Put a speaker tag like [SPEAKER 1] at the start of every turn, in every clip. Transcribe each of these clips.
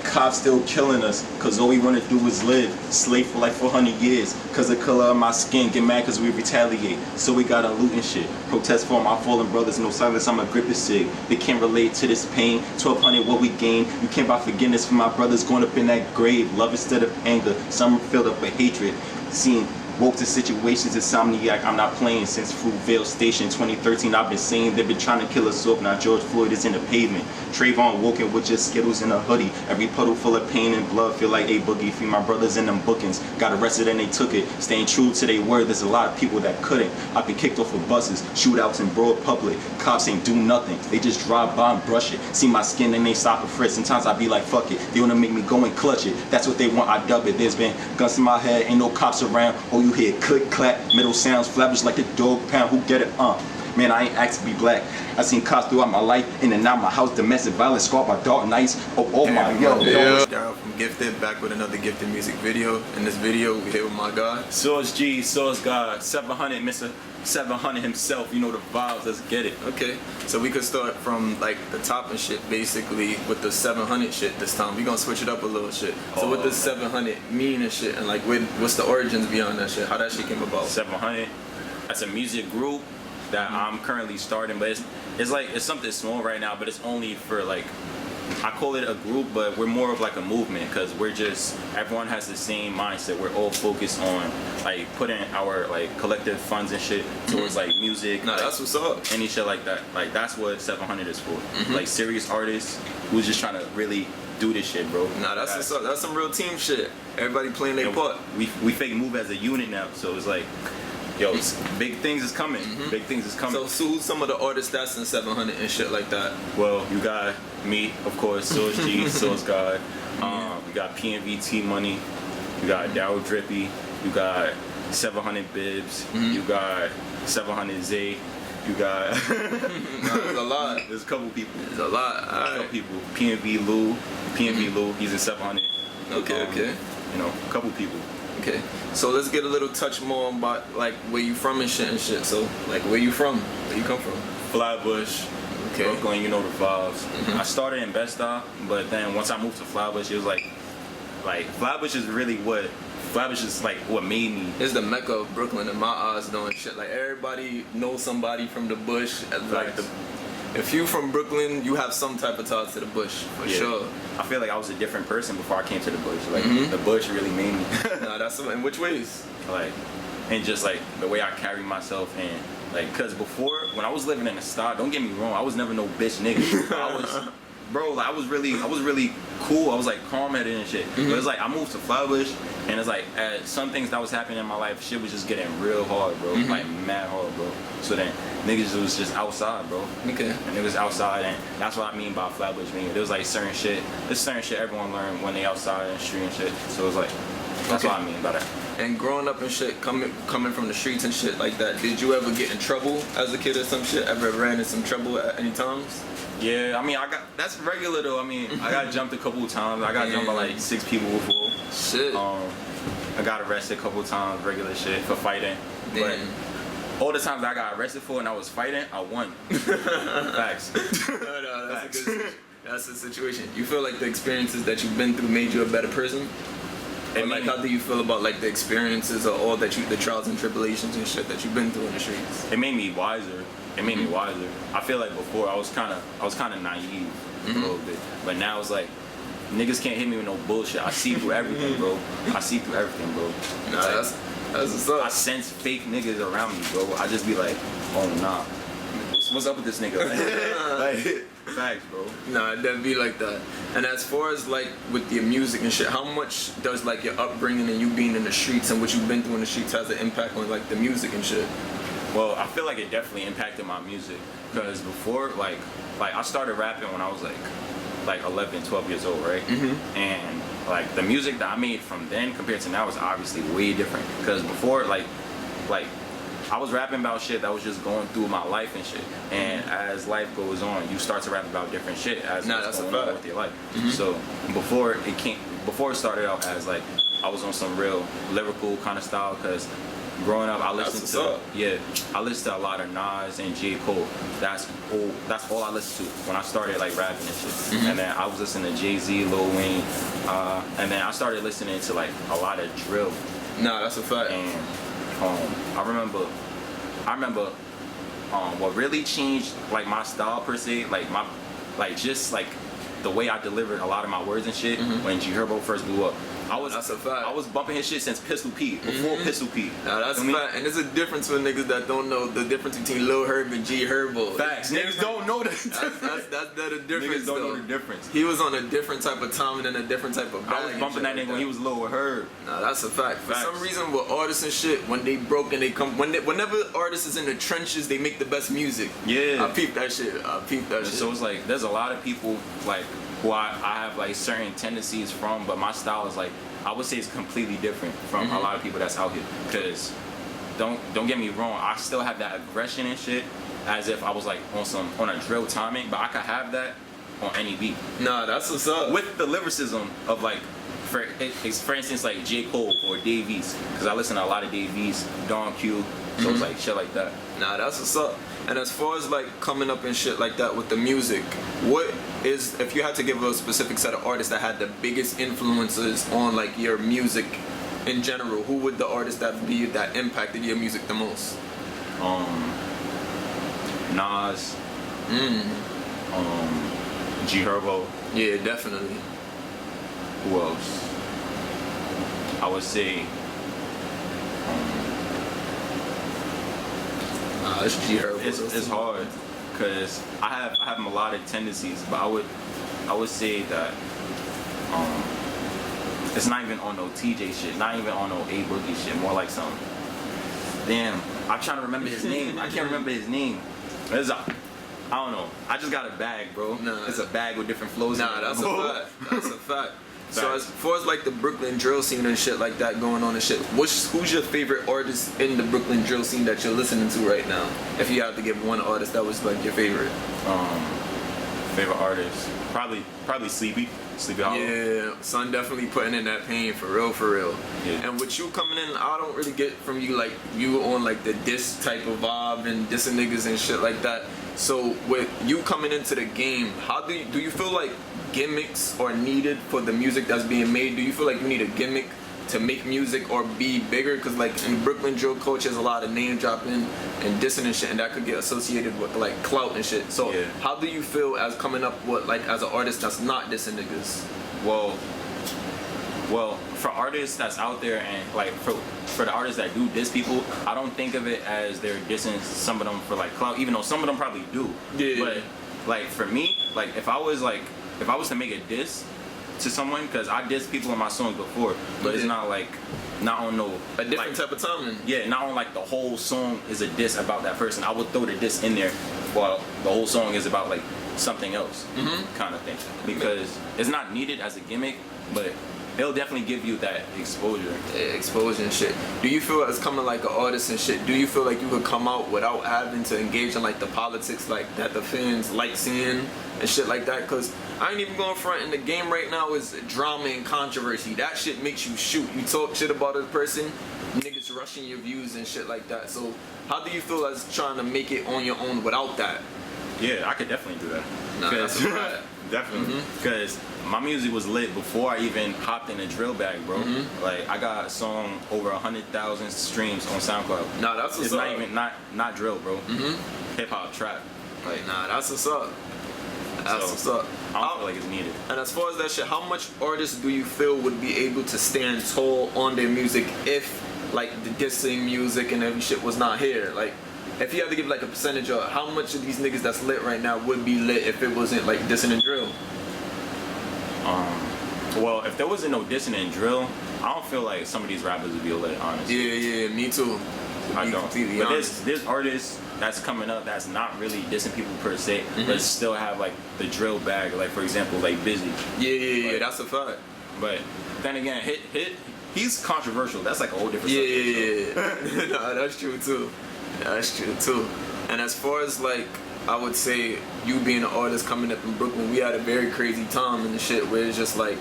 [SPEAKER 1] Cops still killing us, cause all we wanna do is live. Slave for like 400 years, cause the color of my skin. Get mad cause we retaliate, so we gotta loot and shit. Protest for my fallen brothers, no silence, I'ma grip the sig. They can't relate to this pain, 1200 what we gain. You can't buy forgiveness for my brothers going up in that grave. Love instead of anger, some are filled up with hatred. Seeing woke to situations, insomniac, I'm not playing. Since Fruitvale Station 2013, I've been saying they've been trying to kill us off. Now George Floyd is in the pavement. Trayvon woken with just Skittles in a hoodie. Every puddle full of pain and blood, feel like a boogie. Free my brothers in them bookings. Got arrested and they took it. Staying true to their word, there's a lot of people that couldn't. I've been kicked off of buses, shootouts in broad public. Cops ain't do nothing, they just drive by and brush it. See my skin and they stop and frisk. Sometimes I be like, fuck it, they wanna make me go and clutch it. That's what they want, I dub it. There's been guns in my head, ain't no cops around. Oh, you hear click, clap, middle sounds, flappers like a dog pound. Who get it? Man, I ain't asked to be black. I seen cops throughout my life, in and out my house, domestic violence scarred by dark nights. Oh my, yo.
[SPEAKER 2] Daryl from Gifted, back with another Gifted music video. In this video, we're here with my guy.
[SPEAKER 1] SAUCE.G, SAUCE God, 700, Mr. 700 himself, you know the vibes, let's get it.
[SPEAKER 2] Okay, so we could start from like the top and shit, basically, with the 700 shit this time. We gonna switch it up a little shit. So what does 700 mean and shit, and like what's the origins beyond that shit? How that shit came about?
[SPEAKER 1] 700, that's a music group that I'm currently starting, but it's something small right now, but it's only for like, I call it a group, but we're more of like a movement, because everyone has the same mindset. We're all focused on like putting our like collective funds and shit towards like music.
[SPEAKER 2] Nah,
[SPEAKER 1] like,
[SPEAKER 2] that's what's up.
[SPEAKER 1] Any shit like that. Like that's what 700 is for. Like serious artists who's just trying to really do this shit, bro.
[SPEAKER 2] Nah, that's what's up. That's some real team shit. Everybody playing their part.
[SPEAKER 1] We fake move as a unit now, so it's like, yo, big things is coming. Big things is coming.
[SPEAKER 2] So who's some of the artists that's in 700 and shit like that?
[SPEAKER 1] Well, you got me, of course, SAUCE.G, SAUCE God. You got PNV T Money. You got Daryl Drippy. You got 700 Bibs. You got 700 Zay. You got
[SPEAKER 2] there's a lot.
[SPEAKER 1] There's a couple people.
[SPEAKER 2] There's a lot.
[SPEAKER 1] A couple people. PNV Lou, he's in 700.
[SPEAKER 2] Okay, okay.
[SPEAKER 1] You know, a couple people.
[SPEAKER 2] Okay, so let's get a little touch more about like where you from and shit. So like where you from? Where you come from?
[SPEAKER 1] Flatbush,
[SPEAKER 2] okay.
[SPEAKER 1] Brooklyn, you know the vibes. I started in Bed-Stuy, but then once I moved to Flatbush, it was like Flatbush is really Flatbush is like what made me.
[SPEAKER 2] It's the mecca of Brooklyn in my eyes, doing shit. Like everybody knows somebody from the bush. Like if you from Brooklyn, you have some type of ties to the bush for sure.
[SPEAKER 1] I feel like I was a different person before I came to the bush. Like the bush really made me.
[SPEAKER 2] Nah, that's in which ways?
[SPEAKER 1] Like, and just like the way I carry myself, and like, cause before when I was living in the style, don't get me wrong, I was never no bitch nigga. I was, bro, like I was really cool. I was like calm-headed and shit. But it's like I moved to Flatbush, and it's like some things that was happening in my life, shit was just getting real hard, bro. Like mad hard, bro. So then niggas was just outside, bro.
[SPEAKER 2] Okay.
[SPEAKER 1] And it was outside, and that's what I mean by Flatbush being. There was like certain shit everyone learned when they outside in the street and shit. So it's like, that's what I mean by that.
[SPEAKER 2] And growing up and shit, coming from the streets and shit like that, did you ever get in trouble as a kid or some shit? Ever ran into some trouble at any times?
[SPEAKER 1] Yeah, I mean, that's regular though. I mean, I got jumped a couple of times. I got jumped by like 6 people before.
[SPEAKER 2] Shit.
[SPEAKER 1] I got arrested a couple of times, regular shit, for fighting. But all the times I got arrested for and I was fighting, I won. Facts.
[SPEAKER 2] No, that's a good. That's the situation. You feel like the experiences that you've been through made you a better person? Or like, how do you feel about like the experiences or all that the trials and tribulations and shit that you've been through in the streets?
[SPEAKER 1] It made me wiser. It made me wiser. I feel like before I was kind of naive a little bit, but now it's like niggas can't hit me with no bullshit. I see through everything, bro. I see through everything, bro.
[SPEAKER 2] Nah, like, that's what's up.
[SPEAKER 1] I sense fake niggas around me, bro. I just be like, oh nah, what's up with this nigga? Like, facts, bro.
[SPEAKER 2] Nah, it doesn't be like that. And as far as like with your music and shit, how much does like your upbringing and you being in the streets and what you've been through in the streets has an impact on like the music and shit?
[SPEAKER 1] Well, I feel like it definitely impacted my music, because before, like I started rapping when I was like 11, 12 years old, right? And like the music that I made from then compared to now is obviously way different. Because before, like I was rapping about shit that was just going through my life and shit. And as life goes on, you start to rap about different shit as what's going on with your life. So before it started out as like I was on some real lyrical kind of style, because Growing up, I listened
[SPEAKER 2] what's
[SPEAKER 1] to
[SPEAKER 2] up.
[SPEAKER 1] I listened to a lot of Nas and J. Cole. That's all I listened to when I started like rapping and shit. And then I was listening to Jay-Z, Lil Wayne, and then I started listening to like a lot of drill.
[SPEAKER 2] Nah, that's a fact.
[SPEAKER 1] And I remember what really changed like my style per se, just like the way I delivered a lot of my words and shit when G Herbo first blew up.
[SPEAKER 2] That's a fact.
[SPEAKER 1] I was bumping his shit since Pistol Pete, before Pistol Pete.
[SPEAKER 2] Nah, that's a fact. And there's a difference for niggas that don't know the difference between Lil Herb and G Herbo.
[SPEAKER 1] Facts. Niggas don't know that.
[SPEAKER 2] That's the difference.
[SPEAKER 1] Niggas don't know the difference.
[SPEAKER 2] He was on a different type of time and a different type of bag.
[SPEAKER 1] I was bumping that nigga when he was Lil Herb.
[SPEAKER 2] Nah, that's a fact. For
[SPEAKER 1] Facts.
[SPEAKER 2] some reason, with artists and shit, when they broke and they come, whenever artists is in the trenches, they make the best music.
[SPEAKER 1] Yeah.
[SPEAKER 2] I peep that shit.
[SPEAKER 1] So it's like there's a lot of people like who I have like certain tendencies from, but my style is like I would say it's completely different from a lot of people that's out here. Cause don't get me wrong, I still have that aggression and shit as if I was like on a drill timing, but I could have that on any beat.
[SPEAKER 2] Nah, that's what's up.
[SPEAKER 1] With the lyricism of like for instance like J. Cole or Dave East, cause I listen to a lot of Dave East, Don Q, so it's like shit like that.
[SPEAKER 2] Nah, that's what's up. And as far as like coming up and shit like that with the music, what is, if you had to give a specific set of artists that had the biggest influences on like your music in general, who would the artist that be that impacted your music the most?
[SPEAKER 1] Nas. G Herbo.
[SPEAKER 2] Yeah, definitely.
[SPEAKER 1] Who else? I would say
[SPEAKER 2] It's G Herbo.
[SPEAKER 1] it's hard because I have melodic tendencies, but I would say that it's not even on no TJ shit, not even on no A Boogie shit, more like some damn, I'm trying to remember his name. I can't remember his name. I don't know. I just got a bag, bro.
[SPEAKER 2] Nah.
[SPEAKER 1] It's a bag with different flows.
[SPEAKER 2] Nah, that's a fact. That's a fact. So as far as like the Brooklyn drill scene and shit like that going on and shit, who's your favorite artist in the Brooklyn drill scene that you're listening to right now? If you had to give one artist that was like your favorite.
[SPEAKER 1] Favorite artist, probably Sleepy Hollow.
[SPEAKER 2] Yeah, son definitely putting in that pain for real, for real.
[SPEAKER 1] Yeah.
[SPEAKER 2] And with you coming in, I don't really get from you like you on like the diss type of vibe and dissing niggas and shit like that. So with you coming into the game, how do you feel like gimmicks are needed for the music that's being made? Do you feel like you need a gimmick to make music or be bigger? Because like in Brooklyn drill culture, there's a lot of name dropping and dissing and shit, and that could get associated with like clout and shit. So
[SPEAKER 1] yeah.
[SPEAKER 2] How do you feel as coming up with like as an artist that's not dissing niggas?
[SPEAKER 1] Well, for artists that's out there and like for the artists that do diss people, I don't think of it as they're dissing some of them for like clout, even though some of them probably do.
[SPEAKER 2] Yeah.
[SPEAKER 1] But like for me, like if I was to make a diss to someone, because I diss people in my songs before, but it's not on no
[SPEAKER 2] A different
[SPEAKER 1] like,
[SPEAKER 2] type of timing.
[SPEAKER 1] Yeah, not on like the whole song is a diss about that person. I would throw the diss in there while the whole song is about like something else kind of thing, because it's not needed as a gimmick, but it'll definitely give you that exposure.
[SPEAKER 2] Yeah, exposure and shit. Do you feel as coming like an artist and shit, do you feel like you could come out without having to engage in like the politics like that the fans like seeing and shit like that? Because I ain't even going front in the game right now is drama and controversy. That shit makes you shoot. You talk shit about a person, niggas rushing your views and shit like that. So how do you feel as trying to make it on your own without that?
[SPEAKER 1] Yeah, I could definitely do that.
[SPEAKER 2] Nah, that's right.
[SPEAKER 1] Definitely, because my music was lit before I even hopped in the drill bag, bro. Like I got a song over 100,000 streams on SoundCloud.
[SPEAKER 2] Nah, that's what's
[SPEAKER 1] it's
[SPEAKER 2] up.
[SPEAKER 1] not even not drill, bro. Hip hop trap. Like
[SPEAKER 2] Nah, that's what's up. That's what's up.
[SPEAKER 1] I don't feel like it's needed.
[SPEAKER 2] And as far as that shit, how much artists do you feel would be able to stand tall on their music if like the dissing music and every shit was not here? Like if you had to give like a percentage of how much of these niggas that's lit right now would be lit if it wasn't like dissing and drill?
[SPEAKER 1] Well, if there wasn't no dissing and drill, I don't feel like some of these rappers would be lit, honestly.
[SPEAKER 2] Yeah, me too.
[SPEAKER 1] I don't.
[SPEAKER 2] Completely
[SPEAKER 1] But
[SPEAKER 2] honest.
[SPEAKER 1] there's artists that's coming up that's not really dissing people per se, but still have like the drill bag. Like for example, like Busy.
[SPEAKER 2] Yeah, that's a fact.
[SPEAKER 1] But then again, he's controversial. That's like a whole different
[SPEAKER 2] Yeah.
[SPEAKER 1] subject.
[SPEAKER 2] Nah, that's true too. That's true too. And as far as like, I would say you being an artist coming up in Brooklyn, we had a very crazy time and the shit where it's just like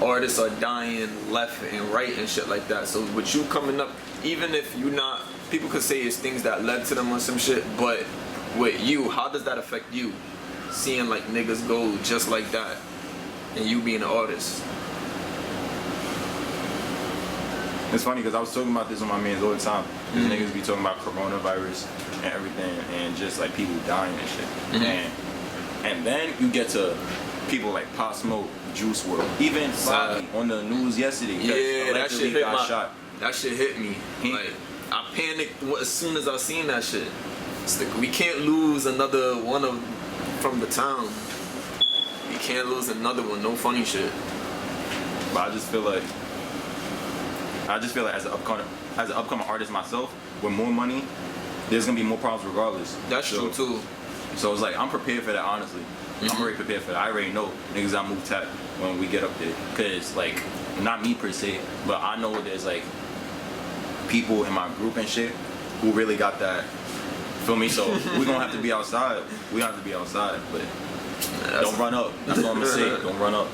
[SPEAKER 2] artists are dying left and right and shit like that. So with you coming up, even if you not, people could say it's things that led to them or some shit, but with you, how does that affect you? Seeing like niggas go just like that, and you being an artist.
[SPEAKER 1] It's funny because I was talking about this with my mans all the time. These niggas be talking about coronavirus and everything, and just like people dying and shit. And then you get to people like Pop Smoke, Juice WRLD, even FIVIO on the news yesterday.
[SPEAKER 2] Yeah, that shit hit
[SPEAKER 1] shot.
[SPEAKER 2] That shit hit me. Like I panicked as soon as I seen that shit. It's like, we can't lose another one from the town. We can't lose another one. No funny shit.
[SPEAKER 1] But I just feel like as an upcoming artist myself, with more money, there's gonna be more problems regardless.
[SPEAKER 2] That's true too.
[SPEAKER 1] So it's like I'm prepared for that, honestly. I'm already prepared for that. I already know niggas I move tap when we get up there. Cause like, not me per se, but I know there's like people in my group and shit who really got that. Feel me? So we're gonna have to be outside. We have to be outside, but don't run up. That's all I'm gonna say. Don't run up.